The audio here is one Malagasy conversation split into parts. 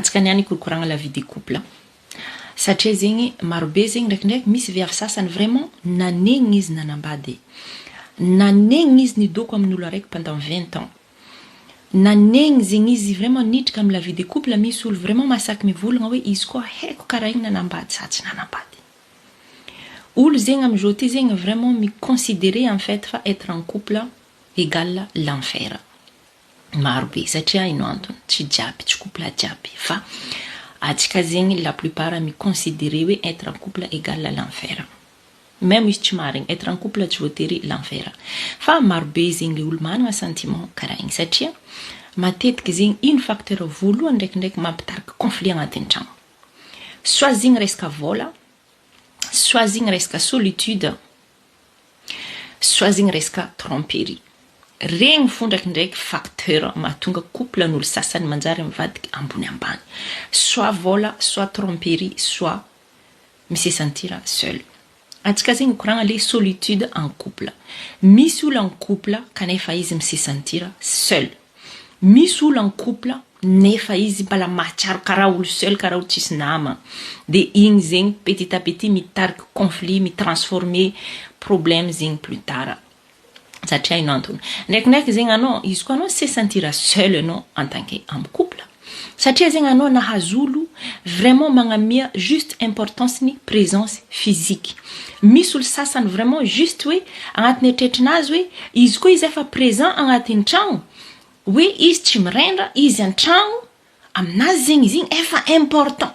atsika niany korkoragna la vie de couple satria zegny marobe zegny ndraikindraiky misy viavy sasany vraiment nanegny izy nanambady nanegny izy nidoko amin'olo araiky pendant 20 ans nanegny zegny izy vraiment nitrika amin'ny la vie de couple misy olo vraiment masaky mivolagna hoe izy koa haiko karaha igny nanambady sa tsy nanambady olo zegny am'izao ty zegny vraiment mi-considérer en fait fa être en couple égale l'enfer marobe satria ino antony tsy jiaby tsy couple jiaby fa atsika zegny la plupart mi-considérer hoe être en couple égale l'enfer même izy tsy marigny être en couple tsy voatery l'enfer fa marobe zegny le olo managna sentiment karaha igny satria matetiky zegny ino facteur voalohany ndraikindraiky mampitarika conflit agnatin'ny tragno soit zegny resaka vola soit zegny resaka solitude soit zegny resaka tromperie regny fo ndraikindraiky facteur mahatonga couple an'olo sasany manjary mivadiky ambony ambany soit vola soit tromperie soit misy sentira seul atsika zegny koragna le solitude en couple misy olo en couple kanefa izy misy sentira seul misy olo en couple nefa izy mbala mahatsiaro karaha olo seul karaha olo tsisy nama de igny zegny petit à petit mitariky conflit mitransformer problème zegny plus tard satria ino antony ndraikindraiky zegny anao izy koa anao se sentira seul anao en tant que en couple satria zegny anao nahazo olo vraiment magnamia juste importance ni présence physique misy olo sasany vraiment juste hoe agnatin'ny eritreritrin'azy hoe izy koa izy efa présent agnatin'ny tragno hoe izy tsy mirendra izy an-tragno aminazy zegny izy igny efa important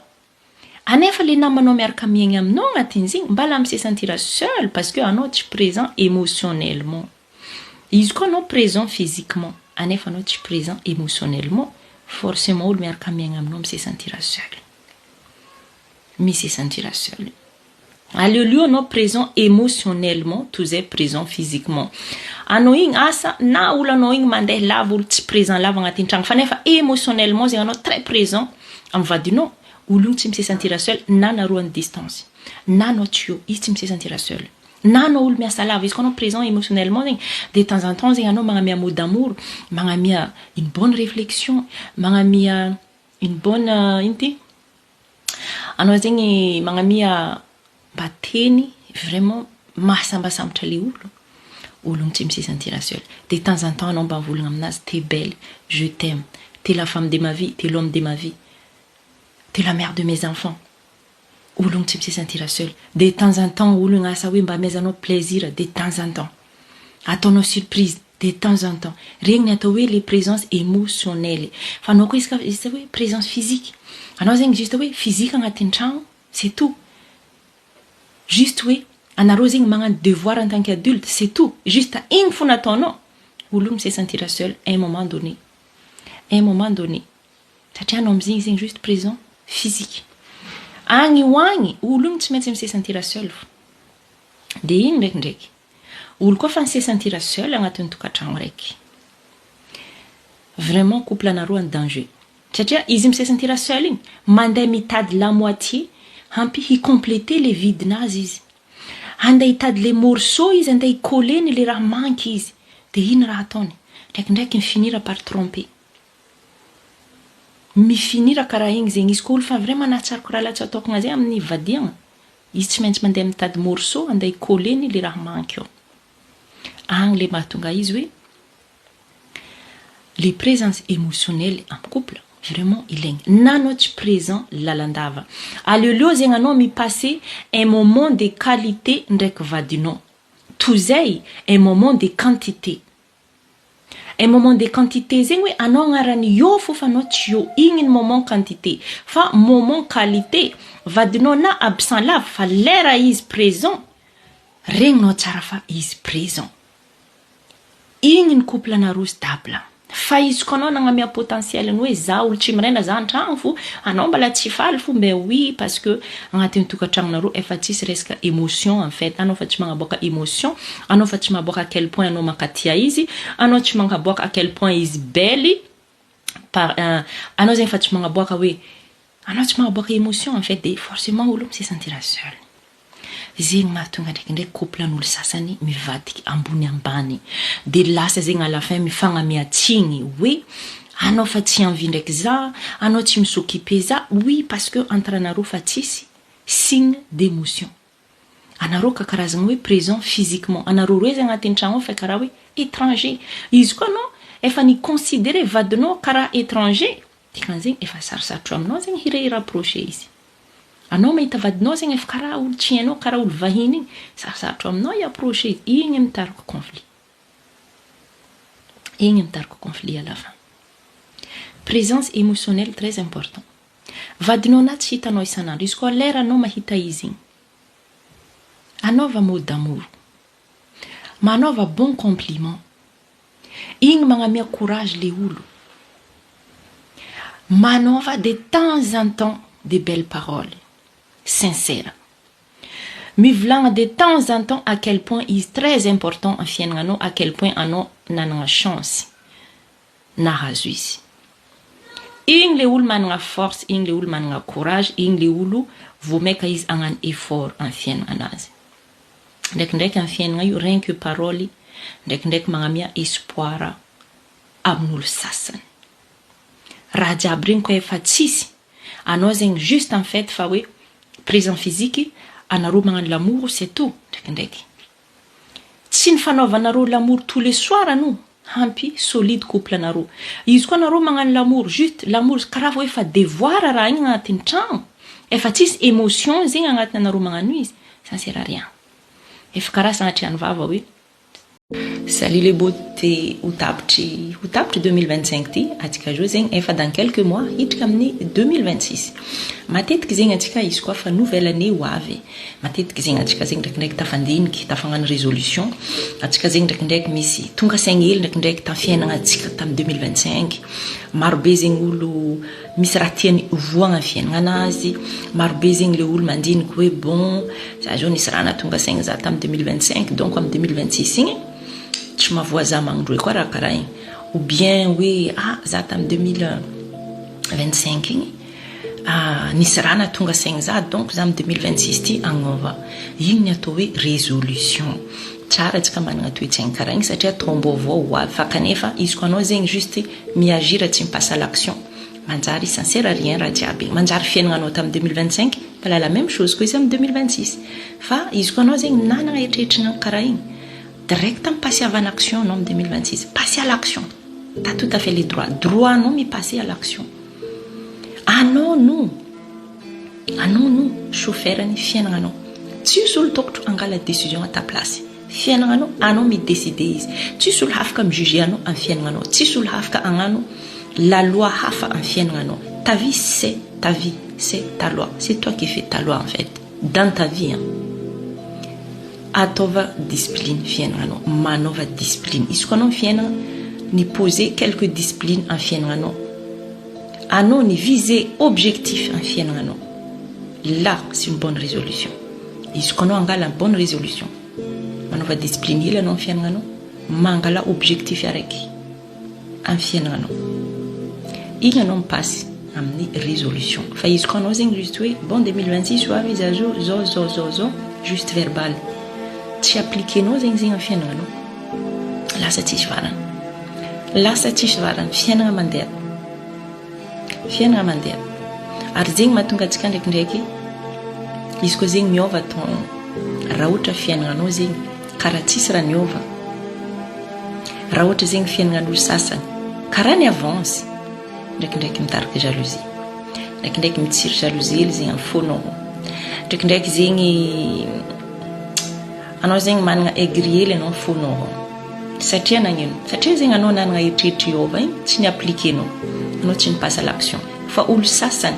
anefa le namanao miaraka miaigny aminao agnatin'izy igny mbala amy se sentira seul parce que anao tsy présent émotionnellement izy koa anao présent physiquement anefa anao tsy présent émotionnellement forcément olo miaraka miaigny aminao amy se sentira seul misy sentira seul aleoleo anao présent émotionnellement toizay présent physiquement anao igny asa na olo anao igny mandeha lava olo tsy présent lava agnatin'ny tragno fa nefa émotionnellement zegny anao très présent amy vadinao olo igny tsy misy sentira seul na naroany distance na anao tsy eo izy tsy misy sentira seul na anao olo miasa lava izy koa anao présent émotionnellement zegny de temps en temps zegny anao magnamia mot d'amour magnamia une bonne réflexion magnamia une bonne ino ty anao zegny magnamia bateny vraiment mahasambasambotra le olo tsy misy sentira seul de temps en temps anao mba volagna aminazy t'es belle je t'aime t'es la femme de ma vie t'es l'homme de ma vie t'es la mère de mes enfants olo tsy misy sentira seul de temps en temps olo gnasa hoe mba amezanao plaisir de temps en temps ataonao surprise de temps en temps regny atao hoe les présences émotionnelles fa anao koa izy hoe présence physique anao zegny juste hoe physique agnatin'ny tragno c'est tout juste hoe anareo zegny magnano devoir en tant qu'adulte c'est tout juste igny fo nataonao olo misy sentira seul à un moment donné satria anao amizigny zegny juste présent physique agny hoagny olo tsy maintsy misy sentira seul de igny ndraikindraiky olo koa fa misy sentira seul agnatin'ny tokantragno raiky vraiment couple anareo en danger satria izy misy sentira seul igny mandeha mitady la moitié hampy hicompléter les vides-nazy izy andeha hitady les morceaux izy andeha hikoleny le raha manky izy de ino raha ataony ndraikindraiky mifinira par tromper mifinira karaha igny zegny izy koa olo fa vraiment nahatsariko raha latsy ataokagna zay amin'ny vadiagna izy tsy maintsy mandeha mitady morceau andeha hikoleny le raha manky ao agny le mahatonga izy hoe les présences émotionnelles en couple vraiment ilaigny na anao tsy présent lalandava aleoleo zegny anao mipasser un moment de qualité ndraiky vadinao toizay un moment de quantité un moment de quantité zegny hoe anao agnarany eo fo fa anao tsy eo igny ny moment quantité fa moment qualité vadinao na absent lava fa lera izy présent regninao tsara fa izy présent igny ny couple anareo stable fa izy koa anao nagnamia potentiel ny hoe za olo tsy mirena za an-tragno fo anao mbala tsy faly fo mais oui parce que agnatin'ny tokantragnonareo efa tsisy resaka émotion en fait anao fa tsy magnaboaka émotion anao fa tsy maboaka à quel point anao mankatia izy anao tsy magnaboaka à quel point izy belle par anao zegny fa tsy magnaboaka hoe anao tsy magnaboaka émotion en fait de forcément olo misy sentira seul zegny mahatonga ndraikindraiky couple an'olo sasany mivadiky ambony ambany de lasa zegny à la fin mifagnamiatsigny hoe anao fa tsy envie ndraiky za, anao tsy misoccuper za. Oui, parce que entre anareo fa tsisy signe d'émotion. Anareo ka karazagna hoe présent physiquement. Anareo roe zay agnatin'ny tragno fa karaha hoe étranger. Izy koa anao efa ni considérer vadinao karaha étranger, dikan'izegny efa sarosarotro aminao zegny hirapprocher izy. Anao mahita vadinao zegny efa karaha olo tsy hainao, karaha olo vahiny igny, sarosarotro aminao i-approcher izy. Igny mitarika conflit. Igny mitarika conflit à la fin. Présence émotionnelle très important. Vadinao na tsy hitanao isanandro, izy koa lera anao mahita izy igny, anaova mot d'amour, manaova bon compliment, igny magnamia courage le olo, manaova de temps en temps de belles paroles sincères, mivolagna de temps en temps à quel point izy très important en fiaignana anao, à quel point anao nanagna chance nahazo izy. Igny le olo managna force, igny le olo managna courage, igny le olo vomaika izy agnano effort en fiaignana anazy. Ndraikindraiky en fiaignana io rien que parole, ndraikindraiky magnamia espoir amin'olo sasany. Raha jiaby regny koa efa tsisy, anao zegny juste en fait fa hoe présent physique, anareo magnano l'amour c'est tout. Ndraikindraiky tsy nifanaovanareo l'amour tous les soirs anao, hampy solide couple anareo. Izy koa anareo magnano l'amour juste l'amour karaha hoe efa devoir raha igny agnatin'ny tragno, efa tsisy émotion zegny agnatin'ny anareo magnano izy, ça ne sert à rien. Efa karaha sanatriany vava hoe salut les beautés au tapitry 2025 ty atsika jo zegny efa dans quelques mois hiditra amin'ny 2026. Matetiky zegny atsika izy koa fa nouvelle année ho avy. Matetiky zegny atsika zegny ndraikindraiky tafandiniky tafagnano résolution, atsika zegny ndraikindraiky misy tonga saigny hely ndraikindraiky tafiainagna atsika tamin'ny 2025. Marobe zegny olo misy raha tiany voagna fiaignana anazy, marobe zegny le olo mandiniky hoe bon za jo nisy raha natonga saigny za tamin'ny 2025 donc amin'ny 2026 igny tsy mavoa za magnindroe koa raha karaha igny, ou bien hoe za tamin'ny 2025 igny nisy raha natonga saigny za donc za amin'ny 2026 ty agnova. Igny atao hoe résolution. Tsara tsika managna toetsaigny karaha igny satria tombo avao ho avy, fa kanefa izy koa anao zegny juste miagir tsy mipassa à l'action, manjary ça ne sert à rien raha jiaby. Manjary fiaignana anao tamin'ny 2025 voilà la même chose koa izy amin'ny 2026. Fa izy koa anao zegny nanagna eritreretrina karaha igny, direct passer à l'action en 2026. Passer à l'action. Tu as tout à fait les droits. Droit non, mais passer à l'action. Ah non, non. Ah non, non. Chauffeur, ni fianana non. Tu sur le toc tu la décision à ta place. Fianana non, ah non, mais décider. Tu sur le haf comme juger non, en fianana non. Tu sur le haf ka angano, la loi hafa en fianana non. Ta vie c'est ta vie, c'est ta loi. C'est toi qui fais ta loi en fait. Dans ta vie, hein. Atova discipline fiaignana, manova discipline. Izy koa anao fiaignana ni poser quelques disciplines en fiaignana. Anao ni viser objectif en fiaignana. Là, c'est une bonne résolution. Izy koa anao angala une bonne résolution. Manova discipline hely anao fiaignana, mangala objectif araiky en fiaignana. Igny anao mipassy amin'ny résolution. Fa izy koa anao zegny juste hoe bon 2026 ho avy izy zo juste verbal. Tsy appliquenao zegny zegny amin'ny fiaignananao, lasa tsisy varana. Lasa tsisy varana, fiaignana mandeha. Fiaignana mandeha. Ary zegny mahatonga antsika ndraikindraiky izy koa zegny miova ton raha ohatra fiaignananao zegny karaha tsisy raha niova. Raha ohatra zegny fiaignanan'olo sasany karaha ny avance, ndraikindraiky mitarika jalousie. Ndraikindraiky mitsiry jalousie hely zegny amin'ny fonao. Ndraikindraiky zegny anao zegny managna aigriel anao fonao. Satria nagnino? Satria zegny anao nanagna eritreritry iova igny tsy ni appliquenao. Anao tsy nipasse à l'action. Fa olo sasany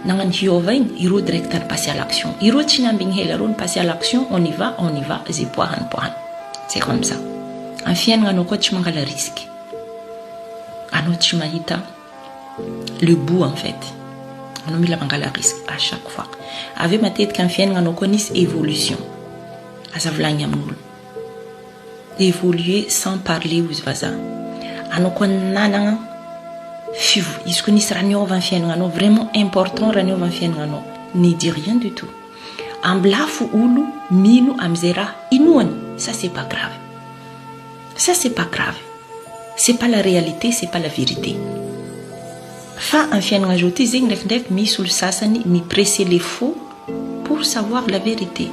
nagnano hiova igny, ireo direct ny passer à l'action. Ireo tsy nambigny hela reo ny passer à l'action, on y va, zay poahany. C'est comme ça. En fiaignana anao koa tsy mangala risque. Anao tsy mahita le bout en fait. Anao mila mangala risque à chaque fois. Aveo matetika amin'ny fiaignana anao koa nisy évolution. Aza volagny amin'olo. Évoluer sans parler aux vazaha. Anao koa nanagna izy koa nisy raha niova amin'ny fiaignana anao, vraiment important raha niova amin'ny fiaignana anao, ne dis rien du tout. Ambilafo olo mino am'izay raha inoany, ça c'est pas grave. Ça c'est pas grave. c'est pas la réalité, c'est pas la vérité. Fa en fiainagna zao ty zegny ndraikindraiky misy olo sasany mipresser les faux pour savoir la vérité.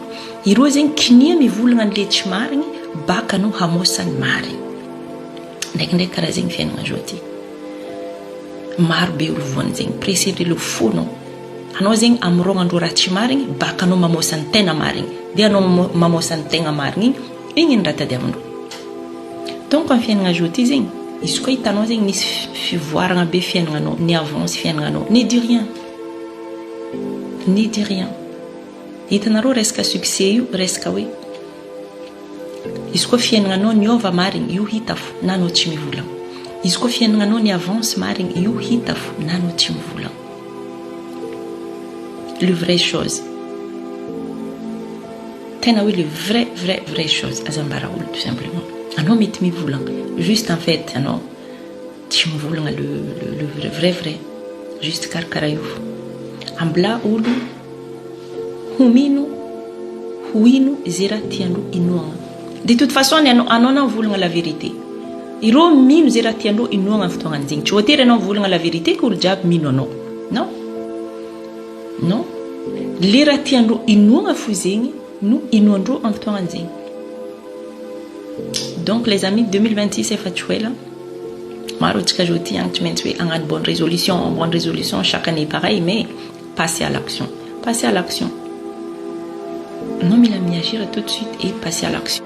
Ireo zegny kinia mivolagna an'le tsy marigny baka anao hamosany marigny. Ndraikindraiky karaha zegny fiainagna zao ty. Maro be olo voany zegny presser le faux non. Anao zegny amorogna andro raha tsy marigny baka anao mamosany tena marigny. Dia anao mamosany tegna marigny igny ny raha tadiavindreo. Donc en fiainagna zao ty zegny izy koa hitanao zegny nisy fivoaragna be fiainagnanao, ny avance fiainagnanao, ne dis rien. Ne dis rien. Hitanareo resaka succès io, resaka hoe izy koa fiainagnanao niova marigny, io hita fo na anao tsy mivolagna. Izy koa fiainagnanao ny avance marigny, io hita fo na anao tsy mivolagna. Le vrai chose. Tena hoe le vrai chose azambara olo tout simplement. Anao mety mivolagna, juste en fait anao tsy mivolagna le vrai. Juste karakara io fo. Ambla olo hoino zay raha tiandreo inoagna. De toute façon anao na mivolagna la vérité. Ireo mino zay raha tiandreo inoagna amin'ny fotoagnany zegny. Tsy voatery anao mivolagna la vérité que olo jiaby mino anao. Non. Le raha tiandreo inoagna fo zegny no inoandreo amin'ny fotoagnany zegny. Donc les amis, 2026 efa tsy ela. Maro antsika zao ty tsy maintsy hoe agnano bonne résolution chaque année pareil, mais passez à l'action. Passez à l'action. Non, mais la agir tout de suite et passer à l'action.